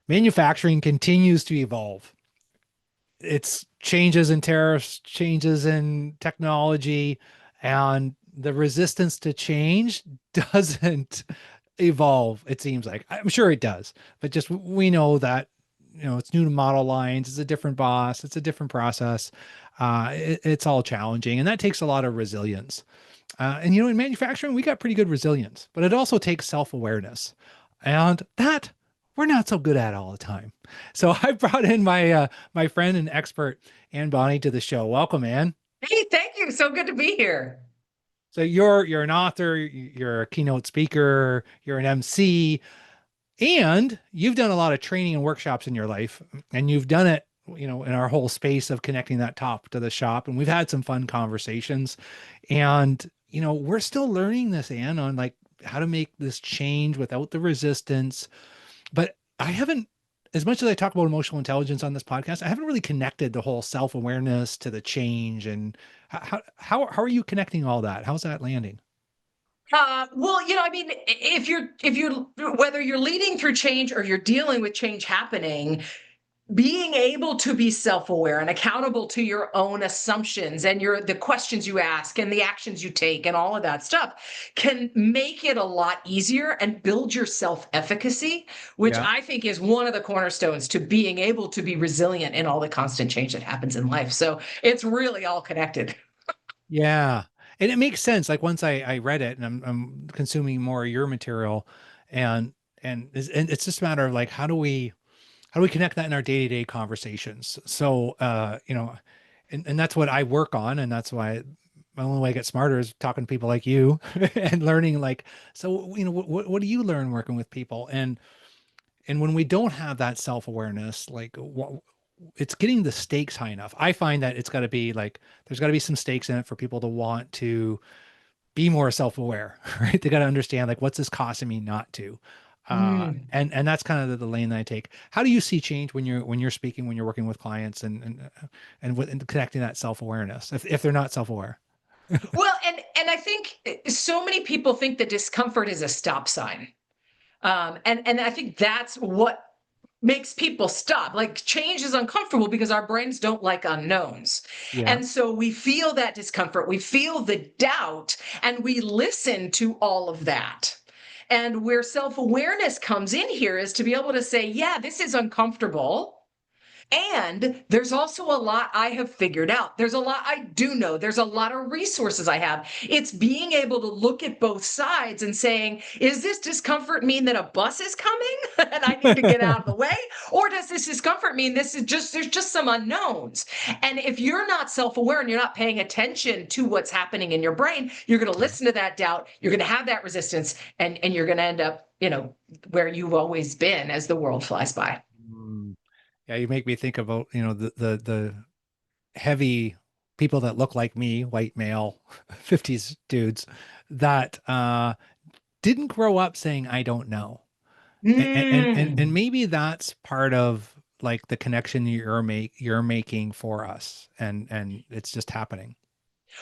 Manufacturing continues to evolve. It's changes in tariffs, changes in technology, and the resistance to change doesn't evolve. It seems like I'm sure it does, but just we know that it's new to model lines. It's a different boss. It's a different process. It's all challenging, and that takes a lot of resilience. And in manufacturing, we got pretty good resilience, but it also takes self-awareness, and that we're not so good at all the time. So I brought in my friend and expert Anne Bonney to the show. Welcome, Anne. Hey, thank you. So good to be here. So you're an author, you're a keynote speaker, you're an MC, and you've done a lot of training and workshops in your life, and you've done it, in our whole space of connecting that top to the shop. And we've had some fun conversations. And, we're still learning this, Anne, on like how to make this change without the resistance. But I haven't, as much as I talk about emotional intelligence on this podcast, I haven't really connected the whole self-awareness to the change. And how are you connecting all that? How's that landing? If you're whether you're leading through change or you're dealing with change happening, being able to be self-aware and accountable to your own assumptions and the questions you ask and the actions you take and all of that stuff can make it a lot easier and build your self-efficacy, which Yeah. I think is one of the cornerstones to being able to be resilient in all the constant change that happens in life. So it's really all connected. Yeah. And it makes sense. Like once I read it and I'm consuming more of your material and it's just a matter of like, how do we connect that in our day-to-day conversations? So, and that's what I work on. And that's why my only way I get smarter is talking to people like you and learning like, so, what do you learn working with people? And when we don't have that self-awareness, like what, it's getting the stakes high enough. I find that it's got to be like there's got to be some stakes in it for people to want to be more self-aware, right? They got to understand like what's this costing me not to. Mm. And that's kind of the lane that I take. How do you see change when you're speaking, when you're working with clients and connecting that self-awareness if they're not self-aware? Well, and I think so many people think that discomfort is a stop sign. And I think that's what makes people stop. Like change is uncomfortable because our brains don't like unknowns. Yeah. And so we feel that discomfort, we feel the doubt, and we listen to all of that. And where self awareness comes in here is to be able to say, yeah, this is uncomfortable. And there's also a lot I have figured out. There's a lot I do know. There's a lot of resources I have. It's being able to look at both sides and saying, is this discomfort mean that a bus is coming and I need to get out of the way? Or does this discomfort mean there's just some unknowns? And if you're not self aware and you're not paying attention to what's happening in your brain, you're going to listen to that doubt. You're going to have that resistance and you're going to end up, where you've always been as the world flies by. Mm. Yeah, you make me think about, the heavy people that look like me, white male, 50s dudes that didn't grow up saying I don't know. And Mm. maybe that's part of like the connection you're making for us and it's just happening.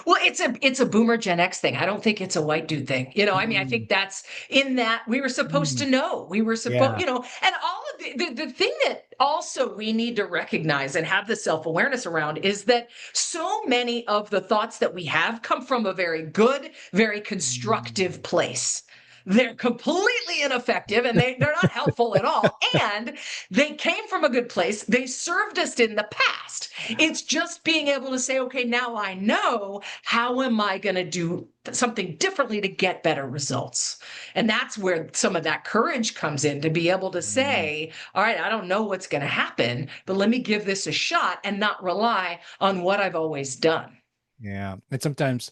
Well, it's a boomer Gen X thing. I don't think it's a white dude thing. I Mm, think that's in that we were supposed mm, to know. We were supposed, yeah. and all of the thing that also we need to recognize and have the self-awareness around is that so many of the thoughts that we have come from a very good, very constructive Mm. place. They're completely ineffective and they're not helpful at all. And they came from a good place. They served us in the past. It's just being able to say, okay, now I know, how am I going to do something differently to get better results? And that's where some of that courage comes in to be able to Mm. say, all right, I don't know what's going to happen, but let me give this a shot and not rely on what I've always done. Yeah. And sometimes,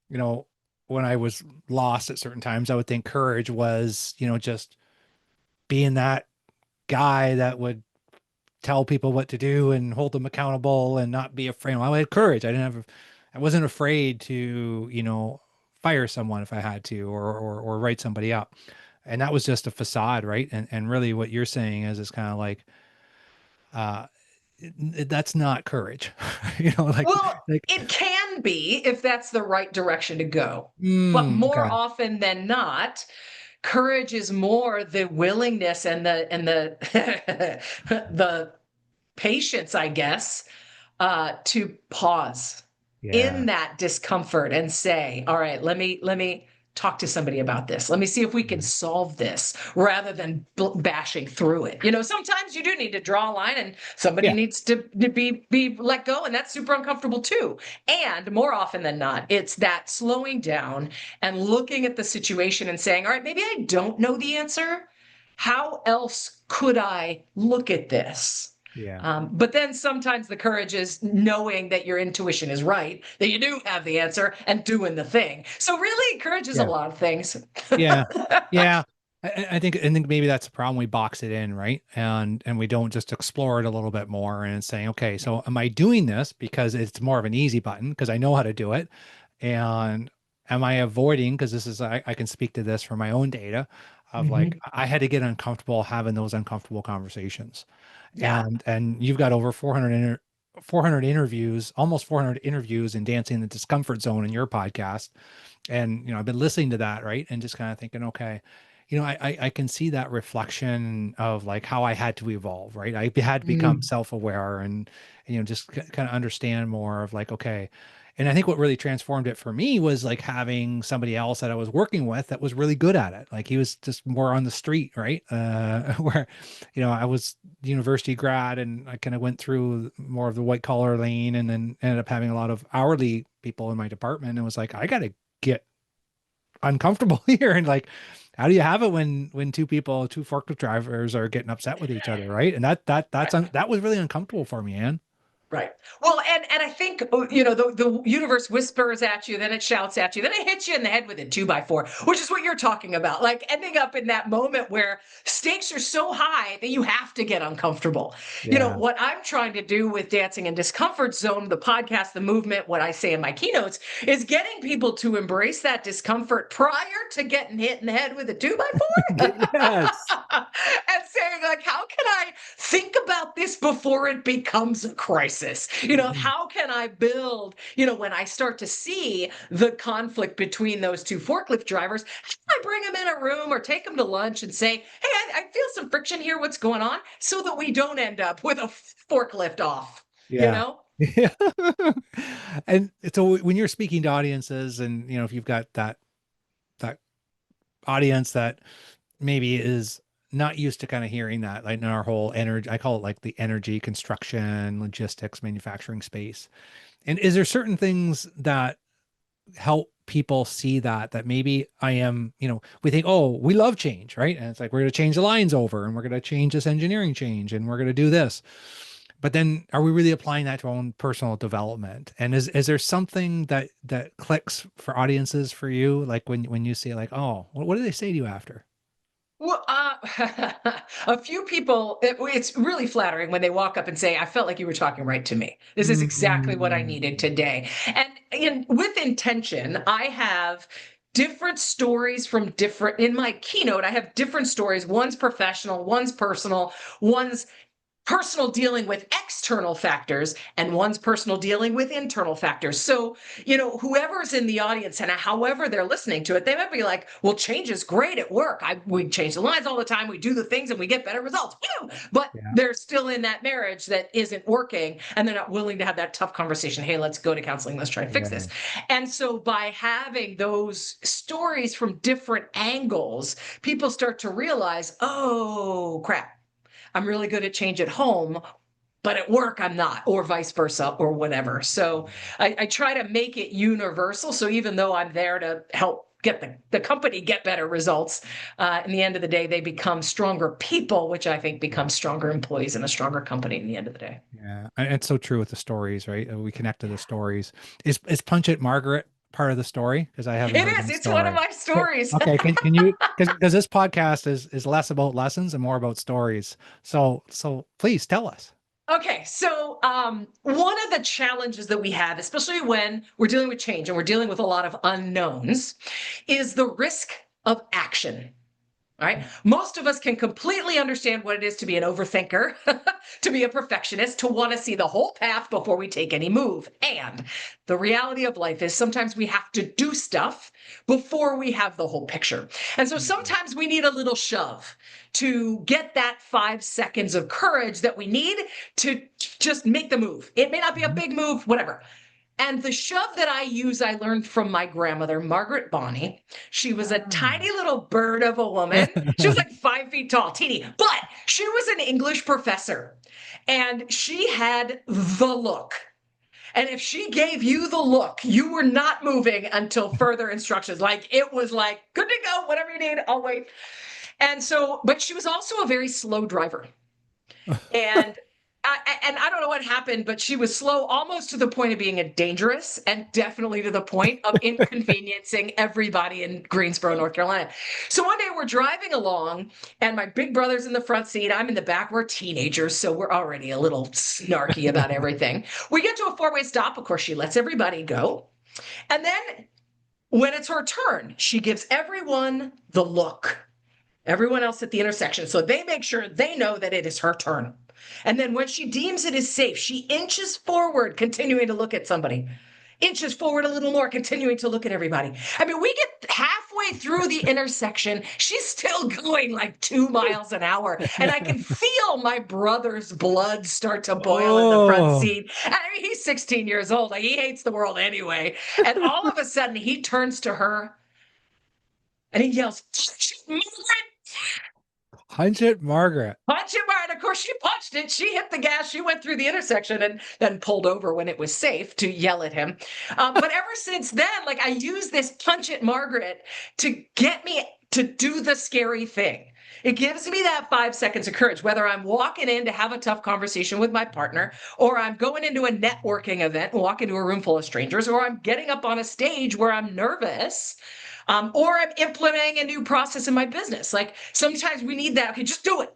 you know, when I was lost at certain times, I would think courage was, just being that guy that would tell people what to do and hold them accountable and not be afraid. Well, I had courage. I wasn't afraid to, fire someone if I had to, or write somebody up. And that was just a facade, right? And really what you're saying is kind of like, uh, that's not courage, like, Well, like, it can be if that's the right direction to go. But mm, more okay. often than not, Courage is more the willingness and the the patience, I guess, to pause Yeah. in that discomfort and say, all right, let me talk to somebody about this. Let me see if we can solve this rather than bashing through it. Sometimes you do need to draw a line and somebody Yeah. needs to be let go, and that's super uncomfortable too. And more often than not, it's that slowing down and looking at the situation and saying, all right, maybe I don't know the answer. How else could I look at this? Yeah. But then sometimes the courage is knowing that your intuition is right, that you do have the answer, and doing the thing. So really, courage is a Yeah. lot of things. Yeah. Yeah. I think maybe that's the problem. We box it in, right? And we don't just explore it a little bit more and saying, okay, so am I doing this because it's more of an easy button because I know how to do it? And am I avoiding, because this is I can speak to this from my own data of like Mhm. I had to get uncomfortable having those uncomfortable conversations. Yeah. And you've got over 400 interviews, almost 400 interviews in dancing in the discomfort zone in your podcast. And I've been listening to that, right, and just kind of thinking, okay, I can see that reflection of like how I had to evolve, right? I had to become Mm. self-aware and just kind of understand more of like, okay. And I think what really transformed it for me was like having somebody else that I was working with that was really good at it. Like he was just more on the street, right? Where, I was university grad and I kind of went through more of the white collar lane and then ended up having a lot of hourly people in my department and was like, I got to get uncomfortable here. And like, how do you have it when two forklift drivers are getting upset with each other, right? And that was really uncomfortable for me, Anne. Right. Well, and I think the universe whispers at you, then it shouts at you, then it hits you in the head with a 2x4, which is what you're talking about. Like ending up in that moment where stakes are so high that you have to get uncomfortable. Yeah. What I'm trying to do with Dancing in Discomfort Zone, the podcast, the movement, what I say in my keynotes, is getting people to embrace that discomfort prior to getting hit in the head with a 2x4. Yes. And saying like, how can I think about this before it becomes a crisis? Mhm. How can I build, when I start to see the conflict between those two forklift drivers, how can I bring them in a room or take them to lunch and say, hey, I feel some friction here. What's going on? So that we don't end up with a forklift off, you Yeah. know? Yeah. And so when you're speaking to audiences and if you've got that audience that maybe is not used to kind of hearing that, like in our whole energy, I call it like the energy construction, logistics, manufacturing space. And is there certain things that help people see that maybe I am, we think, oh, we love change, right? And it's like we're going to change the lines over and we're going to change this engineering change and we're going to do this. But then are we really applying that to our own personal development? And is there something that clicks for audiences for you? Like when you see like, oh, what do they say to you after? Well, a few people, it's really flattering when they walk up and say, I felt like you were talking right to me. This is exactly what I needed Mm, today. And with intention, I have different stories from different, in my keynote, I have different stories. One's professional, one's personal, one's personal dealing with external factors, and one's personal dealing with internal factors. So, whoever's in the audience and however they're listening to it, they might be like, well, change is great at work. We change the lines all the time. We do the things and we get better results. Woo! But yeah, they're still in that marriage that isn't working and they're not willing to have that tough conversation. Hey, let's go to counseling. Let's try to fix yeah, this. And so by having those stories from different angles, people start to realize, oh, crap. I'm really good at change at home, but at work I'm not, or vice versa, or whatever. So I try to make it universal. So even though I'm there to help get the company get better results, in the end of the day, they become stronger people, which I think yeah, becomes stronger employees and a stronger company in the end of the day. yeah. And it's so true with the stories, right? We connect to the stories. Is Punch It Margaret part of the story? Because I haven't It heard is. that It's one of story. my Okay, stories. okay, can you, because this podcast is less about lessons and more about stories. So please tell us. Okay, so one of the challenges that we have, especially when we're dealing with change and we're dealing with a lot of unknowns, is the risk of action. Right? Most of us can completely understand what it is to be an overthinker, to be a perfectionist, to want to see the whole path before we take any move. And the reality of life is sometimes we have to do stuff before we have the whole picture. And so Mhm. sometimes we need a little shove to get that 5 seconds of courage that we need to just make the move. It may not be a Mhm. big move, whatever. And the shove that I use, I learned from my grandmother, Margaret Bonney. She was a tiny little bird of a woman. She was like 5 feet tall, teeny, but she was an English professor and she had the look. And if she gave you the look, you were not moving until further instructions. Like it was like, good to go, whatever you need, I'll wait. And so, but she was also a very slow driver. And I don't know what happened, but she was slow almost to the point of being dangerous and definitely to the point of inconveniencing everybody in Greensboro, North Carolina. So one day we're driving along and my big brother's in the front seat. I'm in the back. We're teenagers, so we're already a little snarky about everything. We get to a four-way stop. Of course, she lets everybody go. And then when it's her turn, she gives everyone the look, everyone else at the intersection. So they make sure they know that it is her turn. And then when she deems it is safe, she inches forward, continuing to look at somebody, inches forward a little more, continuing to look at everybody. I mean, we get halfway through the intersection. She's still going like 2 miles an hour. And I can feel my brother's blood start to boil in the front Oh, seat. I mean, he's 16 years old. Like, he hates the world anyway. And all of a sudden, he turns to her and he yells, punch it, Margaret. punch it, right? Of course, she punched it. She hit the gas. She went through the intersection and then pulled over when it was safe to yell at him. But ever since then, like I use this punch it, Margaret, to get me to do the scary thing. It gives me that 5 seconds of courage, whether I'm walking in to have a tough conversation with my partner, or I'm going into a networking event and walk into a room full of strangers, or I'm getting up on a stage where I'm nervous, or I'm implementing a new process in my business. Like sometimes we need that. Okay, just do it.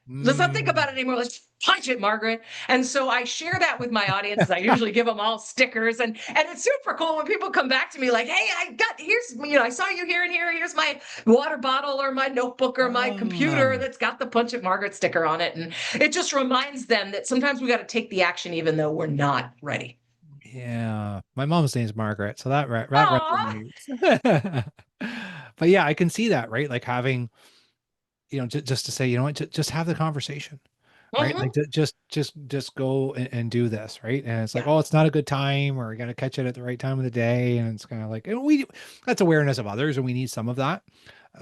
Let's not think Mm. about it anymore. Let's punch it, Margaret. And so I share that with my audiences. I usually give them all stickers, and it's super cool when people come back to me like, "Hey, I got here's I saw you here and here. Here's my water bottle or my notebook or my computer Ah, that's got the punch it, Margaret sticker on it." And it just reminds them that sometimes we got to take the action even though we're not ready. yeah. My mom's name's Margaret, so that Aw. resonates. But yeah, I can see that, right? Like having, just to say, you know what, just have the conversation, right? Like Mhm. just go and do this, right? And it's like, Yeah. oh, it's not a good time, or you got to catch it at the right time of the day, and it's kind of like, that's awareness of others, and we need some of that,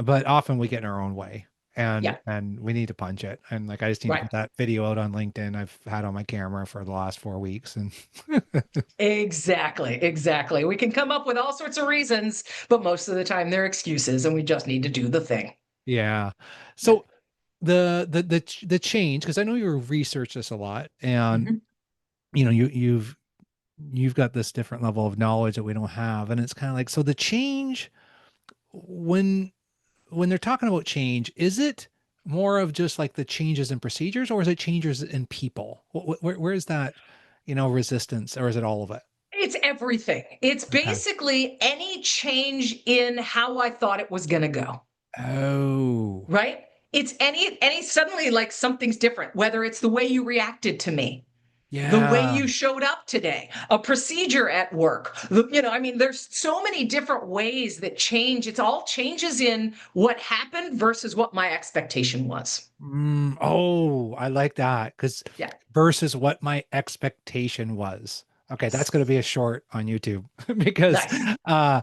but often we get in our own way, and Yeah. we need to punch it. And like, I just need to Right. put that video out on LinkedIn I've had on my camera for the last 4 weeks, and Exactly, exactly. We can come up with all sorts of reasons, but most of the time they're excuses and we just need to do the thing. yeah. Yeah. So the change, because I know you research this a lot, and Mhm. you've got this different level of knowledge that we don't have, and it's kind of like, so the change, when they're talking about change, is it more of just like the changes in procedures, or is it changes in people? Where is that, resistance, or is it all of it? It's everything. It's Okay. basically any change in how I thought it was going to go, Oh, right? It's any suddenly like something's different, whether it's the way you reacted to me, the way yeah. you showed up today, a procedure at work. I mean, there's so many different ways that change. It's all changes in what happened versus what my expectation was. Oh, I like that, because Yeah. versus what my expectation was. Okay, that's Yes. going to be a short on YouTube because Nice. uh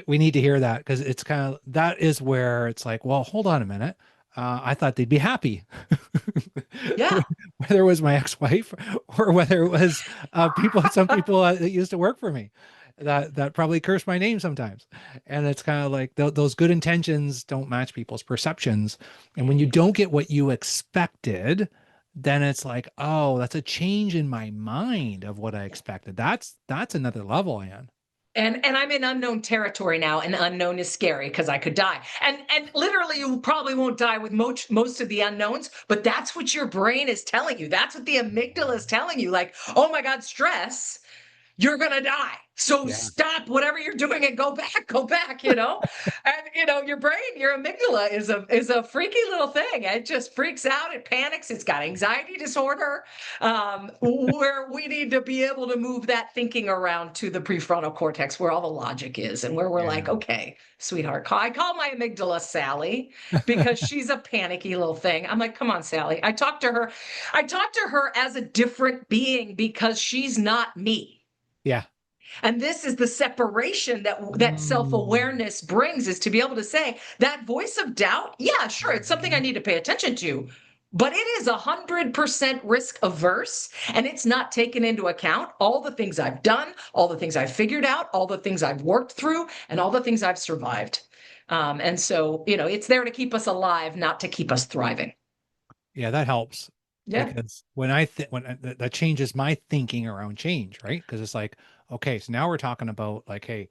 we need to hear that, because it's kind of, that is where it's like, well, hold on a minute. I thought they'd be happy. Yeah. Whether it was my ex-wife, or whether it was some people that used to work for me, that probably curse my name sometimes. And it's kind of like, those good intentions don't match people's perceptions. And when you don't get what you expected, then it's like, oh, that's a change in my mind of what I Yeah. expected. That's another level, Anne. And I'm in unknown territory now, and unknown is scary because I could die. And literally, you probably won't die with most of the unknowns, but that's what your brain is telling you. That's what the amygdala is telling you. Like, oh my God, stress. you're going to die. So Yeah. stop whatever you're doing and go back, And your brain, your amygdala is a freaky little thing. It just freaks out, it panics, it's got anxiety disorder. Where we need to be able to move that thinking around to the prefrontal cortex where all the logic is and where we're like, Yeah. okay, sweetheart, I call my amygdala Sally because she's a panicky little thing. I'm like, come on, Sally. I talk to her as a different being because she's not me. Yeah. And this is the separation that Mm. self-awareness brings, is to be able to say that voice of doubt, yeah, sure, it's something I Mhm. need to pay attention to, but it is 100% risk averse, and it's not taken into account all the things I've done, all the things I've figured out, all the things I've worked through, and all the things I've survived. And so, it's there to keep us alive, not to keep us thriving. Yeah, that helps Yeah. because when I think when that changes my thinking around change, right? Because it's like, okay, so now we're talking about like, hey,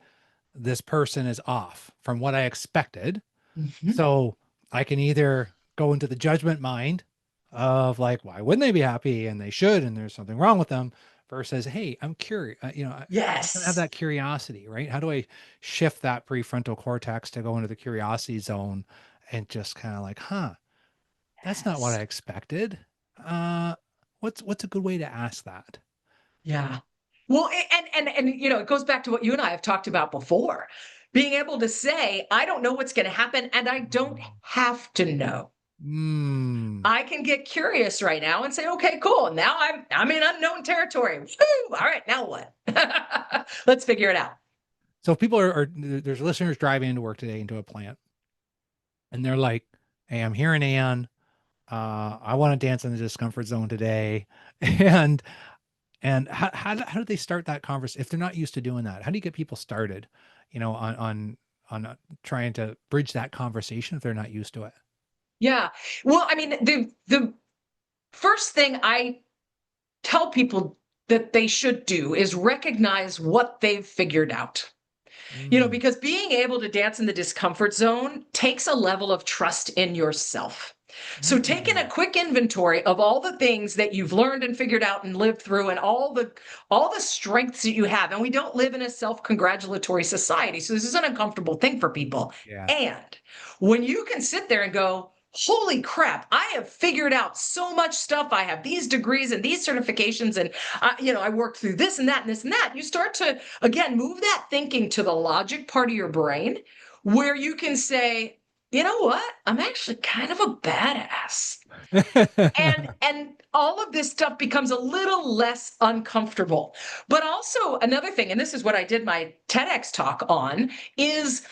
this person is off from what I expected. Mhm. So I can either go into the judgment mind of like, why wouldn't they be happy? And they should, and there's something wrong with them, versus, hey, I'm curious, how can I have Yes. that curiosity, right? How do I shift that prefrontal cortex to go into the curiosity zone and just kind of like, huh, that's not what Yes. I expected. Uh, what's a good way to ask that? Yeah. Well, it goes back to what you and I have talked about before. Being able to say, I don't know what's going to happen, and I don't have to know. Mm. I can get curious right now and say, okay, cool. Now I'm in unknown territory. Woo! All right, now what? Let's figure it out. So if people there's listeners driving into work today into a plant, and they're like, "Hey, I'm here in Anne. I want to dance in the discomfort zone today," and how do they start that conversation if they're not used to doing that? How do you get people started, on trying to bridge that conversation if they're not used to it? Yeah. Well, I mean, the first thing I tell people that they should do is recognize what they've figured out. Mm. Because being able to dance in the discomfort zone takes a level of trust in yourself. So taking a Mm. quick inventory of all the things that you've learned and figured out and lived through, and all the strengths that you have. And we don't live in a self-congratulatory society. So this is an uncomfortable thing for people. Yeah. And when you can sit there and go, holy crap, I have figured out so much stuff. I have these degrees and these certifications, and I worked through this and that and this and that. You start to, again, move that thinking to the logic part of your brain where you can say, you know what? I'm actually kind of a badass. And all of this stuff becomes a little less uncomfortable. But also another thing, and this is what I did my TEDx talk on, is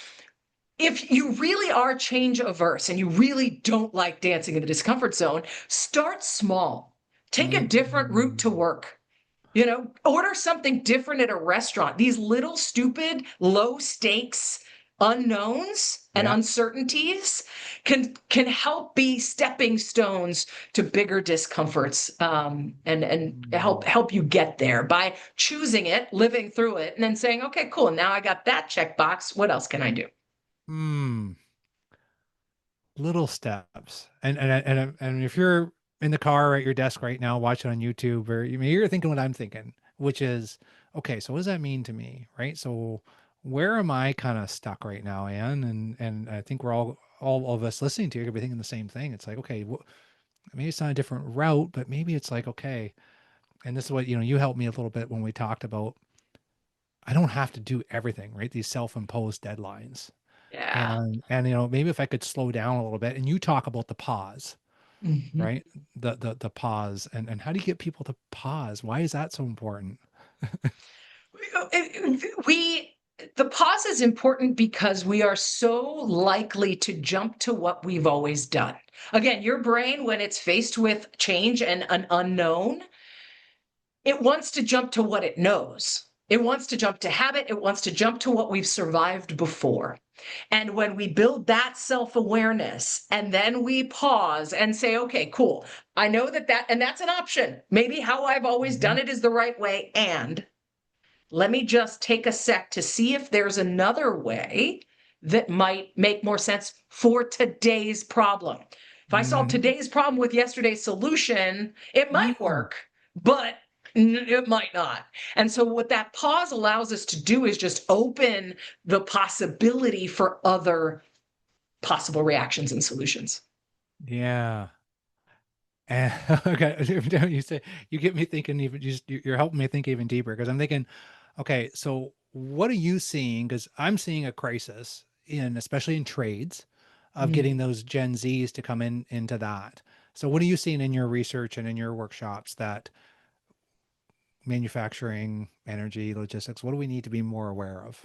if you really are change averse and you really don't like dancing in the discomfort zone, start small. Take a different route to Mm. work. Order something different at a restaurant. These little stupid, low stakes unknowns and Yeah. uncertainties can help be stepping stones to bigger discomforts, and help Mm. help you get there by choosing it, living through it, and then saying, okay, cool. Now I got that checkbox. What else can I do? Mm. Little steps. And if you're in the car or at your desk right now watching on YouTube, or you're thinking what I'm thinking, which is, okay, so what does that mean to me? Right. So where am I kind of stuck right now, Anne? And I think we're all of us listening to you could be thinking the same thing. It's like, okay, maybe it's not a different route, but maybe it's like, okay, and this is what, you helped me a little bit when we talked about I don't have to do everything, right? These self-imposed deadlines. Yeah. And maybe if I could slow down a little bit, and you talk about the pause, Mhm. right? The pause, and how do you get people to pause? Why is that so important? We the pause is important because we are so likely to jump to what we've always done. Again, your brain, when it's faced with change and an unknown, it wants to jump to what it knows. It wants to jump to habit. It wants to jump to what we've survived before. And when we build that self awareness and then we pause and say, okay, cool. I know and that's an option. Maybe how I've always Mhm. done it is the right way. And let me just take a sec to see if there's another way that might make more sense for today's problem. If I solve Mhm. today's problem with yesterday's solution, it might Mm. work, but It might not. And so, what that pause allows us to do is just open the possibility for other possible reactions and solutions. Yeah. And okay, every time you say, you get me thinking even just you're helping me think even deeper because I'm thinking, okay, so what are you seeing? Because I'm seeing a crisis in, especially in trades, of getting Mm. those Gen Zs to come in into that. So what are you seeing in your research and in your workshops that manufacturing, energy, logistics, what do we need to be more aware of?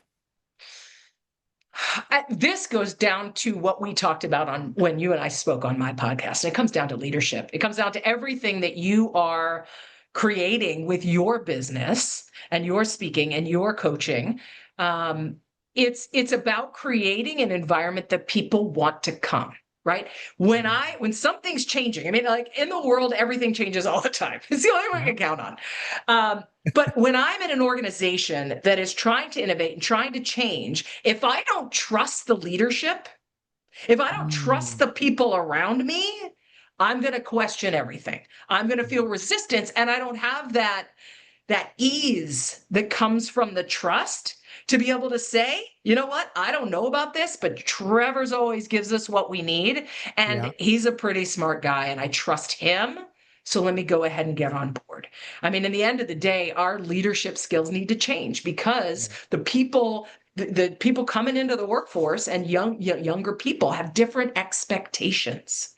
This goes down to what we talked about on when you and I spoke on my podcast. And it comes down to leadership. It comes down to everything that you are creating with your business and your speaking and your coaching. Um, it's about creating an environment that people want to come. Right. When something's changing, I mean, like in the world, everything changes all the time. It's the only thing I Yeah. can count on. But when I'm in an organization that is trying to innovate and trying to change, if I don't trust the leadership, if I don't trust Mm. the people around me, I'm going to question everything. I'm going to feel resistance, and I don't have that ease that comes from the trust to be able to say, you know what, I don't know about this, but Trevor's always gives us what we need. And Yeah. he's a pretty smart guy, and I trust him. So let me go ahead and get on board. I mean, in the end of the day, our leadership skills need to change because Yeah. the people coming into the workforce and younger people have different expectations.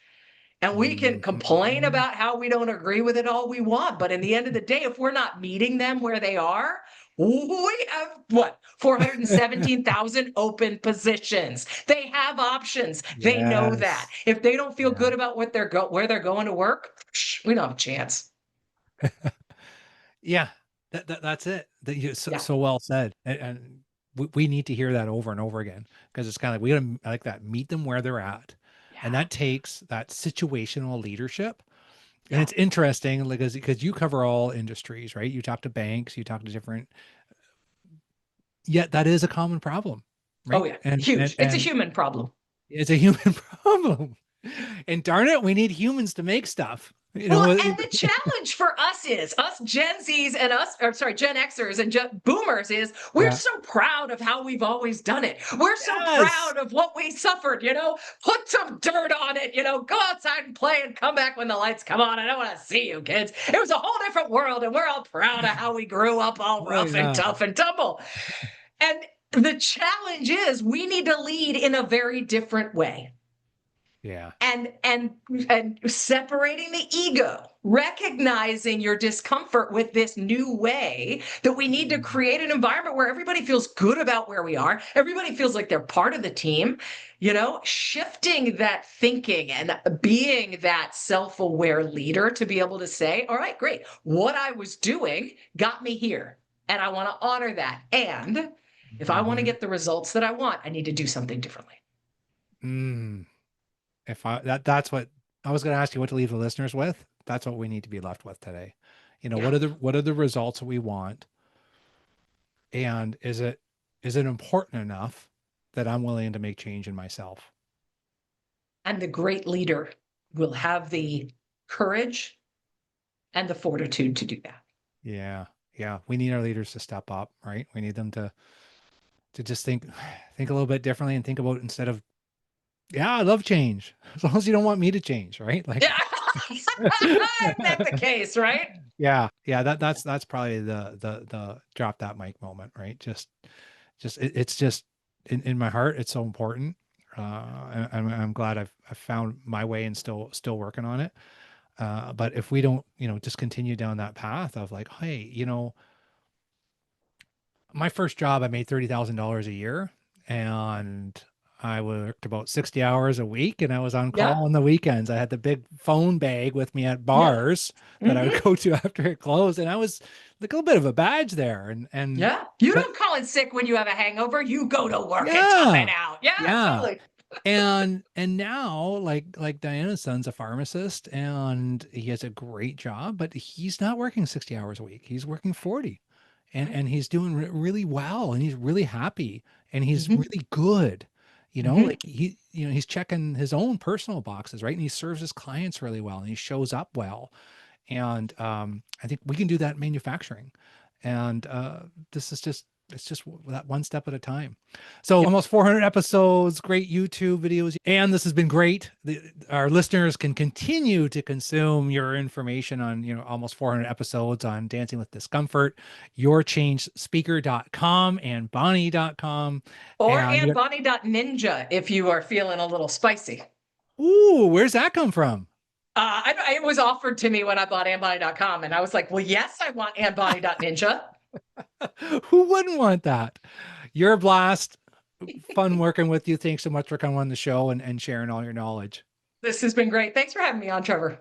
And we can complain Mhm. about how we don't agree with it all we want. But in the end of the day, if we're not meeting them where they are, we have what? 417,000 open positions. They have options. They know that. Yes. If they don't feel Yeah. good about where they're going to work, we don't have a chance. Yeah, that's it. That you so, Yeah. so well said, and we need to hear that over and over again because it's kind of like we gotta I like that meet them where they're at, and Yeah. that takes that situational leadership. And Yeah. it's interesting like because you cover all industries, right? You talk to banks, you talk to different, yet that is a common problem, Oh, right? yeah. And Huge. It's a and human problem. it's a human problem, and darn it, we need humans to make stuff. You Well, know, and the challenge for us is us Gen Zs and us, or sorry, Gen Xers and Boomers is we're yeah, so proud of how we've always done it. We're so yes, proud of what we suffered, put some dirt on it, go outside and play and come back when the lights come on. I don't want to see you kids. It was a whole different world and we're all proud of how we grew up all oh rough and yeah, tough and tumble. And the challenge is we need to lead in a very different way yeah. and separating the ego, recognizing your discomfort with this new way that we need to Mm. create an environment where everybody feels good about where we are, everybody feels like they're part of the team, shifting that thinking and being that self-aware leader to be able to say, all right, great, what I was doing got me here and I want to honor that, and if I want to Mhm. get the results that I want, I need to do something differently. Mm. If I that's what I was going to ask you what to leave the listeners with. That's what we need to be left with today. Yeah. What are the results we want, and is it important enough that I'm willing to make change in myself? And the great leader will have the courage and the fortitude to do that. Yeah. Yeah, we need our leaders to step up, right? We need them to just think a little bit differently and think about instead of, yeah, I love change. As long as you don't want me to change, right? Yeah. Like Isn't that the case, right? yeah, yeah, that's probably the drop that mic moment, right? Just it's just in my heart, it's so important. And I'm glad I've found my way and still working on it. But if we don't, just continue down that path of like, hey, my first job, I made $30,000 a year, and I worked about 60 hours a week, and I was on Yeah. call on the weekends. I had the big phone bag with me at Yeah. bars that I would Hmm. go to after it closed, and I was like a little bit of a badge there. And Yeah. You but don't call in sick when you have a hangover. You go to work and tough it yeah, out. Yeah, yeah. totally. And now like Diana's son's a pharmacist and he has a great job, but he's not working 60 hours a week. He's working 40. Right. And he's doing really well and he's really happy and he's Hmm. really good. Hmm. Like he's checking his own personal boxes, right? And he serves his clients really well and he shows up well. And I think we can do that in manufacturing. And this is just, it's just that one step at a time. So almost 400 episodes, great YouTube videos. And this has been great. Our listeners can continue to consume your information on, almost 400 episodes on dancing with discomfort, yourchangespeaker.com and bonnie.com. Or And, AnneBonney.ninja if you are feeling a little spicy. ooh, where's that come from? It was offered to me when I bought AnneBonney.com, and I was like, well, yes, I want AnneBonney.ninja. Who wouldn't want that? You're a blast. Fun working with you. Thanks so much for coming on the show and sharing all your knowledge. This has been great. Thanks for having me on, Trevor.